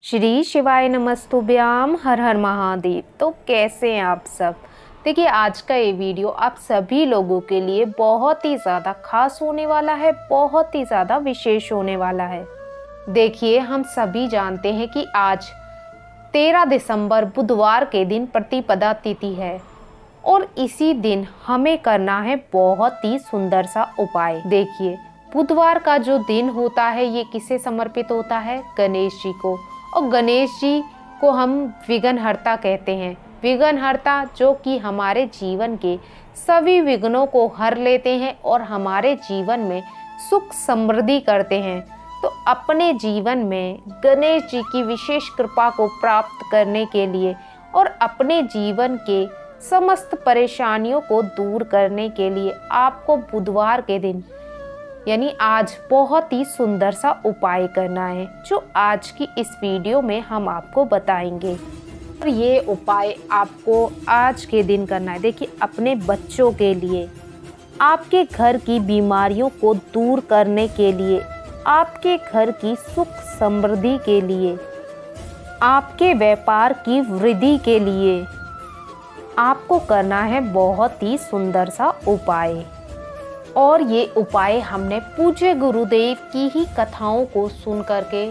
श्री शिवाय नमस्तुभ्याम, हर हर महादेव। तो कैसे हैं आप सब। देखिए, आज का ये वीडियो आप सभी लोगों के लिए बहुत ही ज़्यादा खास होने वाला है, बहुत ही ज़्यादा विशेष होने वाला है। देखिए, हम सभी जानते हैं कि आज 13 दिसंबर बुधवार के दिन प्रतिपदा तिथि है और इसी दिन हमें करना है बहुत ही सुंदर सा उपाय। देखिए, बुधवार का जो दिन होता है ये किसे समर्पित होता है? गणेश जी को। और गणेश जी को हम विघ्नहर्ता कहते हैं। विघ्नहर्ता जो कि हमारे जीवन के सभी विघ्नों को हर लेते हैं और हमारे जीवन में सुख समृद्धि करते हैं। तो अपने जीवन में गणेश जी की विशेष कृपा को प्राप्त करने के लिए और अपने जीवन के समस्त परेशानियों को दूर करने के लिए आपको बुधवार के दिन यानी आज बहुत ही सुंदर सा उपाय करना है, जो आज की इस वीडियो में हम आपको बताएंगे। और ये उपाय आपको आज के दिन करना है। देखिए, अपने बच्चों के लिए, आपके घर की बीमारियों को दूर करने के लिए, आपके घर की सुख समृद्धि के लिए, आपके व्यापार की वृद्धि के लिए आपको करना है बहुत ही सुंदर सा उपाय। और ये उपाय हमने पूज्य गुरुदेव की ही कथाओं को सुन करके,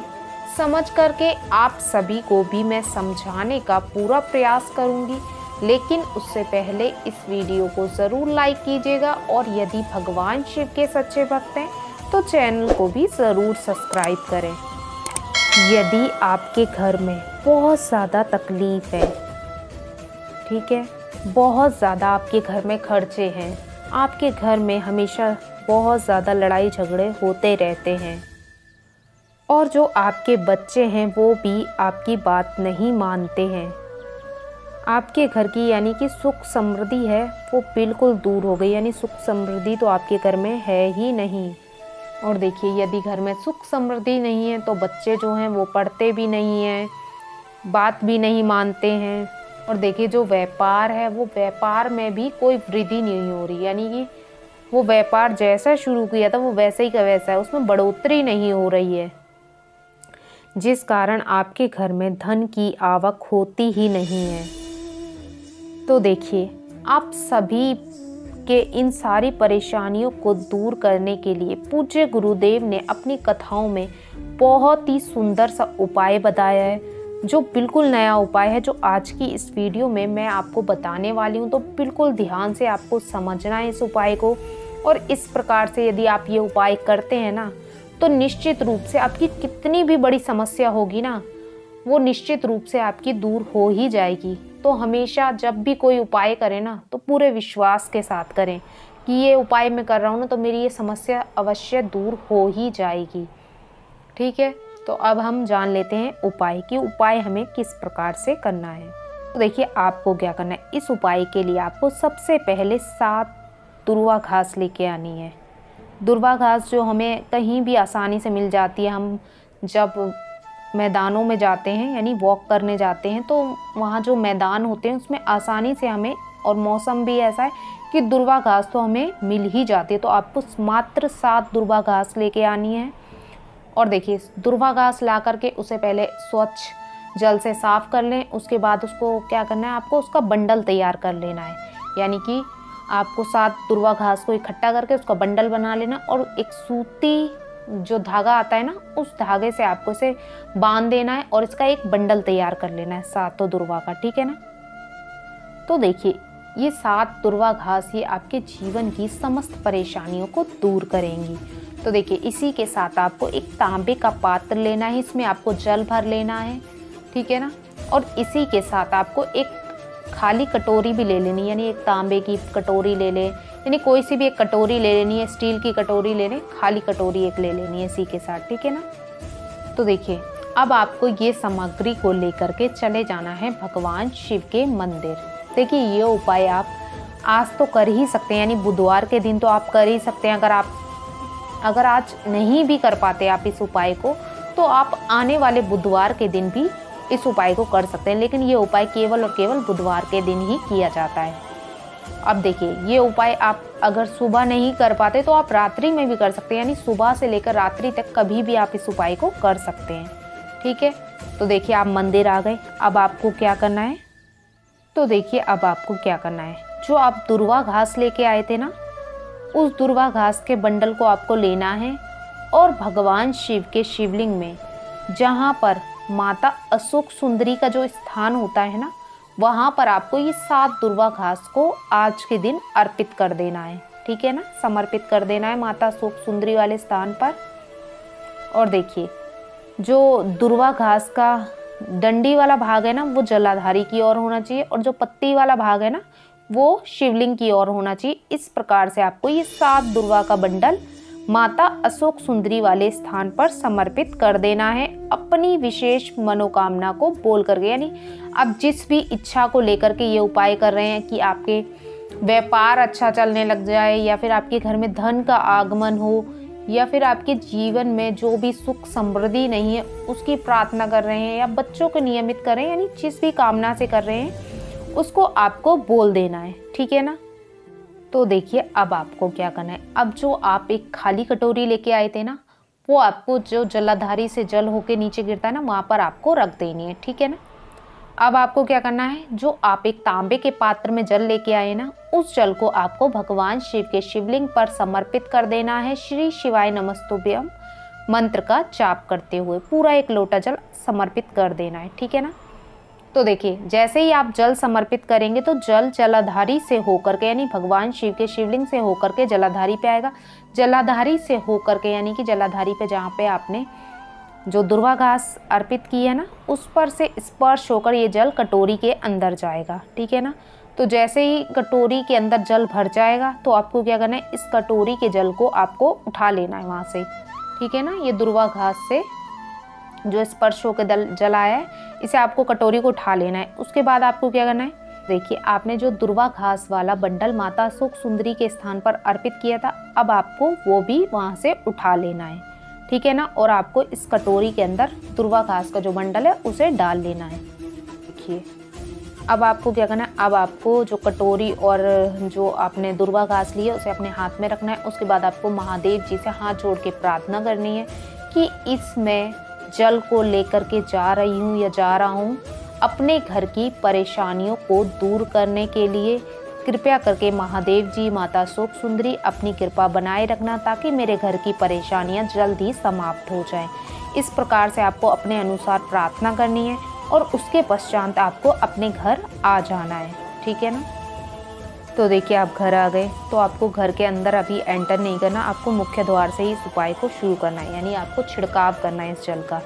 समझ करके आप सभी को भी मैं समझाने का पूरा प्रयास करूंगी। लेकिन उससे पहले इस वीडियो को ज़रूर लाइक कीजिएगा और यदि भगवान शिव के सच्चे भक्त हैं तो चैनल को भी ज़रूर सब्सक्राइब करें। यदि आपके घर में बहुत ज़्यादा तकलीफ है, ठीक है, बहुत ज़्यादा आपके घर में खर्चे हैं, आपके घर में हमेशा बहुत ज़्यादा लड़ाई झगड़े होते रहते हैं और जो आपके बच्चे हैं वो भी आपकी बात नहीं मानते हैं, आपके घर की यानी कि सुख समृद्धि है वो बिल्कुल दूर हो गई, यानी सुख समृद्धि तो आपके घर में है ही नहीं। और देखिए, यदि घर में सुख समृद्धि नहीं है तो बच्चे जो हैं वो पढ़ते भी नहीं हैं, बात भी नहीं मानते हैं। और देखिए, जो व्यापार है वो व्यापार में भी कोई वृद्धि नहीं हो रही, यानी कि वो व्यापार जैसा शुरू किया था वो वैसे ही का वैसा है, उसमें बढ़ोतरी नहीं हो रही है, जिस कारण आपके घर में धन की आवक होती ही नहीं है। तो देखिए, आप सभी के इन सारी परेशानियों को दूर करने के लिए पूज्य गुरुदेव ने अपनी कथाओं में बहुत ही सुंदर सा उपाय बताया है, जो बिल्कुल नया उपाय है, जो आज की इस वीडियो में मैं आपको बताने वाली हूँ। तो बिल्कुल ध्यान से आपको समझना है इस उपाय को। और इस प्रकार से यदि आप ये उपाय करते हैं ना, तो निश्चित रूप से आपकी कितनी भी बड़ी समस्या होगी ना, वो निश्चित रूप से आपकी दूर हो ही जाएगी। तो हमेशा जब भी कोई उपाय करें ना, तो पूरे विश्वास के साथ करें कि ये उपाय मैं कर रहा हूँ ना, तो मेरी ये समस्या अवश्य दूर हो ही जाएगी। ठीक है, तो अब हम जान लेते हैं उपाय की उपाय हमें किस प्रकार से करना है। तो देखिए, आपको क्या करना है। इस उपाय के लिए आपको सबसे पहले 7 दुर्वा घास लेके आनी है। दुर्वा घास जो हमें कहीं भी आसानी से मिल जाती है। हम जब मैदानों में जाते हैं, यानी वॉक करने जाते हैं, तो वहाँ जो मैदान होते हैं उसमें आसानी से हमें, और मौसम भी ऐसा है कि दुर्वा घास तो हमें मिल ही जाती है। तो आपको मात्र 7 दुर्वा घास लेके आनी है। और देखिए, दुर्वा घास ला करके उसे पहले स्वच्छ जल से साफ़ कर लें। उसके बाद उसको क्या करना है, आपको उसका बंडल तैयार कर लेना है। यानी कि आपको 7 दुर्वा घास को इकट्ठा करके उसका बंडल बना लेना और एक सूती जो धागा आता है ना, उस धागे से आपको इसे बांध देना है और इसका एक बंडल तैयार कर लेना है 7 दुर्वा का। ठीक है ना। तो देखिए, ये 7 दुर्वा घास ये आपके जीवन की समस्त परेशानियों को दूर करेंगी। तो देखिए, इसी के साथ आपको एक तांबे का पात्र लेना है, इसमें आपको जल भर लेना है। ठीक है ना। और इसी के साथ आपको एक खाली कटोरी भी ले लेनी, यानी एक तांबे की कटोरी ले लें, यानी कोई सी भी एक कटोरी ले लेनी है, स्टील की कटोरी ले लें, खाली कटोरी एक ले लेनी है इसी के साथ। ठीक है ना। तो देखिए, अब आपको ये सामग्री को लेकर के चले जाना है भगवान शिव के मंदिर। देखिए, ये उपाय आप आज तो कर ही सकते हैं, यानी बुधवार के दिन तो आप कर ही सकते हैं। अगर आज नहीं भी कर पाते आप इस उपाय को, तो आप आने वाले बुधवार के दिन भी इस उपाय को कर सकते हैं। लेकिन ये उपाय केवल और केवल बुधवार के दिन ही किया जाता है। अब देखिए, ये उपाय आप अगर सुबह नहीं कर पाते तो आप रात्रि में भी कर सकते हैं, यानी सुबह से लेकर रात्रि तक कभी भी आप इस उपाय को कर सकते हैं। ठीक है। तो देखिए आप मंदिर आ गए। अब आपको क्या करना है, तो देखिए अब आपको क्या करना है, जो आप दुर्वा घास लेके आए थे ना, उस दुर्वा घास के बंडल को आपको लेना है और भगवान शिव के शिवलिंग में, जहाँ पर माता अशोक सुंदरी का जो स्थान होता है ना, वहाँ पर आपको ये 7 दुर्वा घास को आज के दिन अर्पित कर देना है। ठीक है ना, समर्पित कर देना है माता अशोक सुंदरी वाले स्थान पर। और देखिए जो दुर्वा घास का डंडी वाला भाग है ना, वो जलाधारी की ओर होना चाहिए, और जो पत्ती वाला भाग है ना, वो शिवलिंग की ओर होना चाहिए। इस प्रकार से आपको ये 7 दुर्वा का बंडल माता अशोक सुंदरी वाले स्थान पर समर्पित कर देना है, अपनी विशेष मनोकामना को बोल करके। यानी आप जिस भी इच्छा को लेकर के ये उपाय कर रहे हैं कि आपके व्यापार अच्छा चलने लग जाए, या फिर आपके घर में धन का आगमन हो, या फिर आपके जीवन में जो भी सुख समृद्धि नहीं है उसकी प्रार्थना कर रहे हैं, या बच्चों को नियमित कर रहे हैं, यानी जिस भी कामना से कर रहे हैं उसको आपको बोल देना है। ठीक है ना। तो देखिए अब आपको क्या करना है, अब जो आप एक खाली कटोरी लेके आए थे ना, वो आपको जो जलाधारी से जल होके नीचे गिरता है ना, वहाँ पर आपको रख देनी है। ठीक है ना। अब आपको क्या करना है, जो आप एक तांबे के पात्र में जल लेके आए ना, उस जल को आपको भगवान शिव के शिवलिंग पर समर्पित कर देना है। श्री शिवाय नमस्तुभ्यम मंत्र का जाप करते हुए पूरा 1 लोटा जल समर्पित कर देना है। ठीक है ना। तो देखिए जैसे ही आप जल समर्पित करेंगे तो जल जलाधारी से होकर के, यानी भगवान शिव के शिवलिंग से होकर के जलाधारी पे आएगा। जलाधारी से होकर के, यानी कि जलाधारी पे जहाँ पे आपने जो दुर्वा घास अर्पित की है ना, उस पर से स्पर्श होकर ये जल कटोरी के अंदर जाएगा। ठीक है ना। तो जैसे ही कटोरी के अंदर जल भर जाएगा तो आपको क्या करना है, इस कटोरी के जल को आपको उठा लेना है वहाँ से। ठीक है ना। ये दुर्वा घास से जो स्पर्श होकर जल आया है, इसे आपको कटोरी को उठा लेना है। उसके बाद आपको क्या करना है, देखिए आपने जो दुर्वा घास वाला बंडल माता अशोक सुंदरी के स्थान पर अर्पित किया था, अब आपको वो भी वहाँ से उठा लेना है। ठीक है ना। और आपको इस कटोरी के अंदर दुर्वा घास का जो बंडल है उसे डाल लेना है। देखिए अब आपको क्या करना है, अब आपको जो कटोरी और जो आपने दुर्वा घास ली है उसे अपने हाथ में रखना है। उसके बाद आपको महादेव जी से हाथ जोड़ के प्रार्थना करनी है कि इसमें जल को लेकर के जा रही हूँ या जा रहा हूँ अपने घर की परेशानियों को दूर करने के लिए, कृपया करके महादेव जी माता अशोक सुंदरी अपनी कृपा बनाए रखना, ताकि मेरे घर की परेशानियां जल्द ही समाप्त हो जाएं। इस प्रकार से आपको अपने अनुसार प्रार्थना करनी है और उसके पश्चात आपको अपने घर आ जाना है। ठीक है ना। तो देखिए आप घर आ गए, तो आपको घर के अंदर अभी एंटर नहीं करना, आपको मुख्य द्वार से ही इस उपाय को शुरू करना है, यानी आपको छिड़काव करना है इस जल का।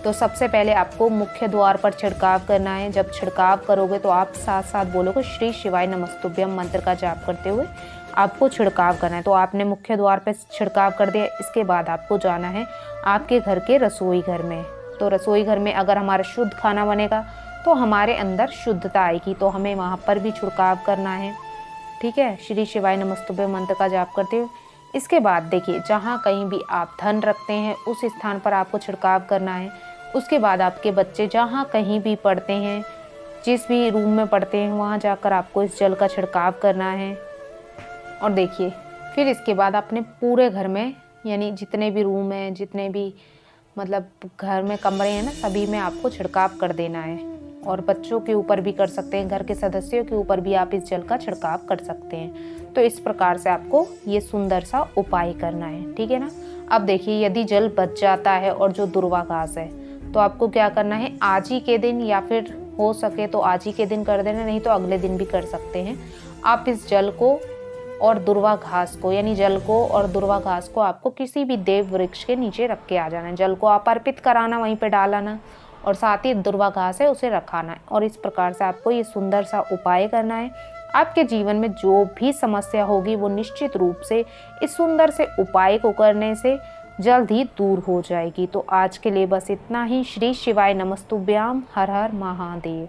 तो सबसे पहले आपको मुख्य द्वार पर छिड़काव करना है। जब छिड़काव करोगे तो आप साथ साथ बोलोगे श्री शिवाय नमस्तुभ्यम मंत्र का जाप करते हुए आपको छिड़काव करना है। तो आपने मुख्य द्वार पर छिड़काव कर दिया। इसके बाद आपको जाना है आपके घर के रसोई घर में। तो रसोई घर में अगर हमारा शुद्ध खाना बनेगा तो हमारे अंदर शुद्धता आएगी, तो हमें वहाँ पर भी छिड़काव करना है। ठीक है, श्री शिवाय नमस्तुभ्यम मंत्र का जाप करते हुए। इसके बाद देखिए जहाँ कहीं भी आप धन रखते हैं उस स्थान पर आपको छिड़काव करना है। उसके बाद आपके बच्चे जहाँ कहीं भी पढ़ते हैं, जिस भी रूम में पढ़ते हैं, वहाँ जाकर आपको इस जल का छिड़काव करना है। और देखिए फिर इसके बाद अपने पूरे घर में, यानी जितने भी रूम हैं, जितने भी मतलब घर में कमरे हैं ना, सभी में आपको छिड़काव कर देना है। और बच्चों के ऊपर भी कर सकते हैं, घर के सदस्यों के ऊपर भी आप इस जल का छिड़काव कर सकते हैं। तो इस प्रकार से आपको ये सुंदर सा उपाय करना है। ठीक है ना। अब देखिए यदि जल बच जाता है और जो दुर्वा घास है, तो आपको क्या करना है, आज ही के दिन या फिर हो सके तो आज ही के दिन कर देना, नहीं तो अगले दिन भी कर सकते हैं। आप इस जल को और दुर्वा घास को, यानी जल को और दुर्वा घास को आपको किसी भी देव वृक्ष के नीचे रख के आ जाना है। जल को आप अर्पित कराना, वहीं पे डालाना, और साथ ही दुर्वा घास है उसे रखाना है। और इस प्रकार से आपको ये सुंदर सा उपाय करना है। आपके जीवन में जो भी समस्या होगी वो निश्चित रूप से इस सुंदर से उपाय को करने से जल्द ही दूर हो जाएगी। तो आज के लिए बस इतना ही। श्री शिवाय नमस्तुभ्याम। हर हर महादेव।